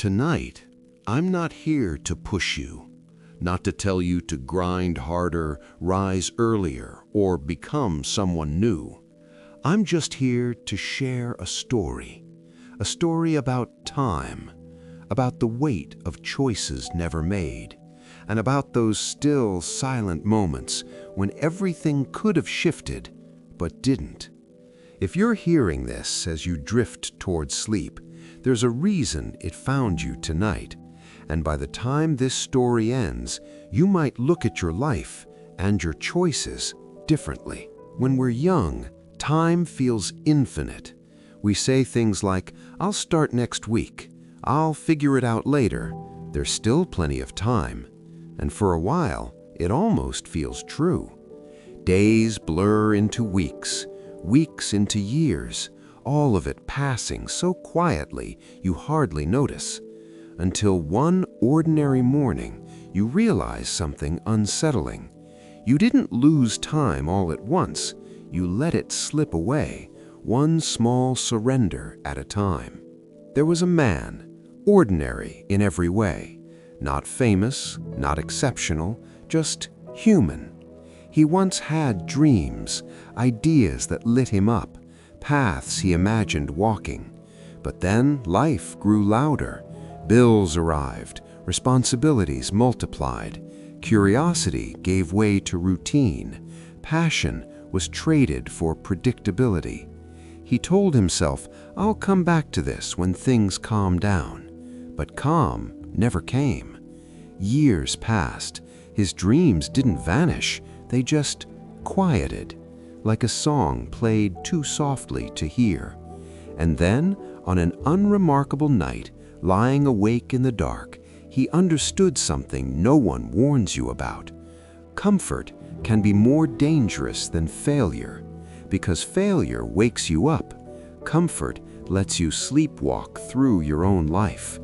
Tonight, I'm not here to push you, not to tell you to grind harder, rise earlier, or become someone new. I'm just here to share a story about time, about the weight of choices never made, and about those still, silent moments when everything could have shifted, but didn't. If you're hearing this as you drift towards sleep, there's a reason it found you tonight. And by the time this story ends, you might look at your life and your choices differently. When we're young, time feels infinite. We say things like, "I'll start next week. I'll figure it out later. There's still plenty of time." And for a while, it almost feels true. Days blur into weeks, weeks into years, all of it passing so quietly you hardly notice. Until one ordinary morning, you realize something unsettling. You didn't lose time all at once. You let it slip away, one small surrender at a time. There was a man, ordinary in every way, not famous, not exceptional, just human. He once had dreams, ideas that lit him up, paths he imagined walking. But then life grew louder. Bills arrived, responsibilities multiplied. Curiosity gave way to routine. Passion was traded for predictability. He told himself, "I'll come back to this when things calm down." But calm never came. Years passed. His dreams didn't vanish. They just quieted, like a song played too softly to hear. And then, on an unremarkable night, lying awake in the dark, he understood something no one warns you about. Comfort can be more dangerous than failure, because failure wakes you up. Comfort lets you sleepwalk through your own life.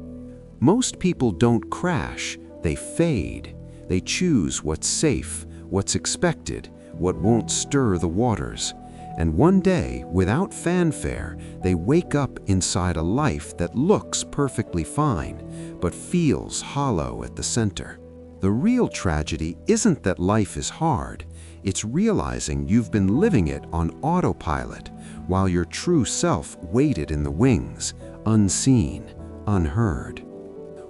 Most people don't crash, they fade. They choose what's safe, what's expected, what won't stir the waters. And one day, without fanfare, they wake up inside a life that looks perfectly fine, but feels hollow at the center. The real tragedy isn't that life is hard. It's realizing you've been living it on autopilot while your true self waited in the wings, unseen, unheard.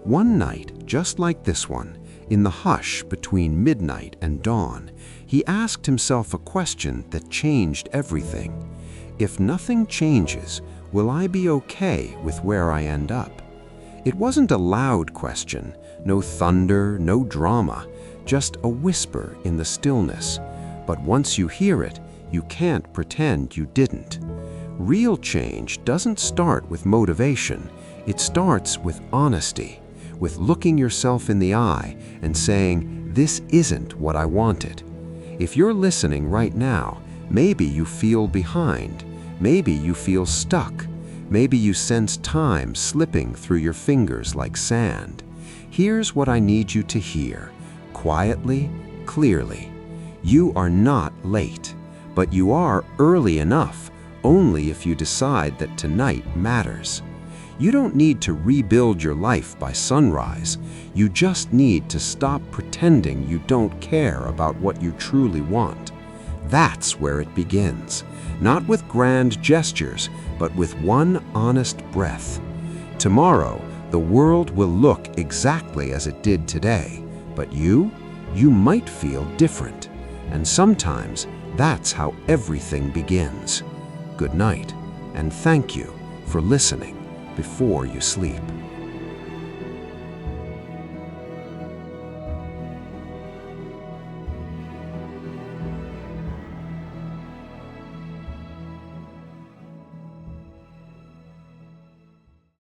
One night, just like this one, in the hush between midnight and dawn, he asked himself a question that changed everything. If nothing changes, will I be okay with where I end up? It wasn't a loud question, no thunder, no drama, just a whisper in the stillness. But once you hear it, you can't pretend you didn't. Real change doesn't start with motivation. It starts with honesty, with looking yourself in the eye and saying, "This isn't what I wanted." If you're listening right now, maybe you feel behind, maybe you feel stuck, maybe you sense time slipping through your fingers like sand. Here's what I need you to hear, quietly, clearly. You are not late, but you are early enough, only if you decide that tonight matters. You don't need to rebuild your life by sunrise. You just need to stop pretending you don't care about what you truly want. That's where it begins, not with grand gestures, but with one honest breath. Tomorrow, the world will look exactly as it did today, but you might feel different. And sometimes that's how everything begins. Good night, and thank you for listening before you sleep.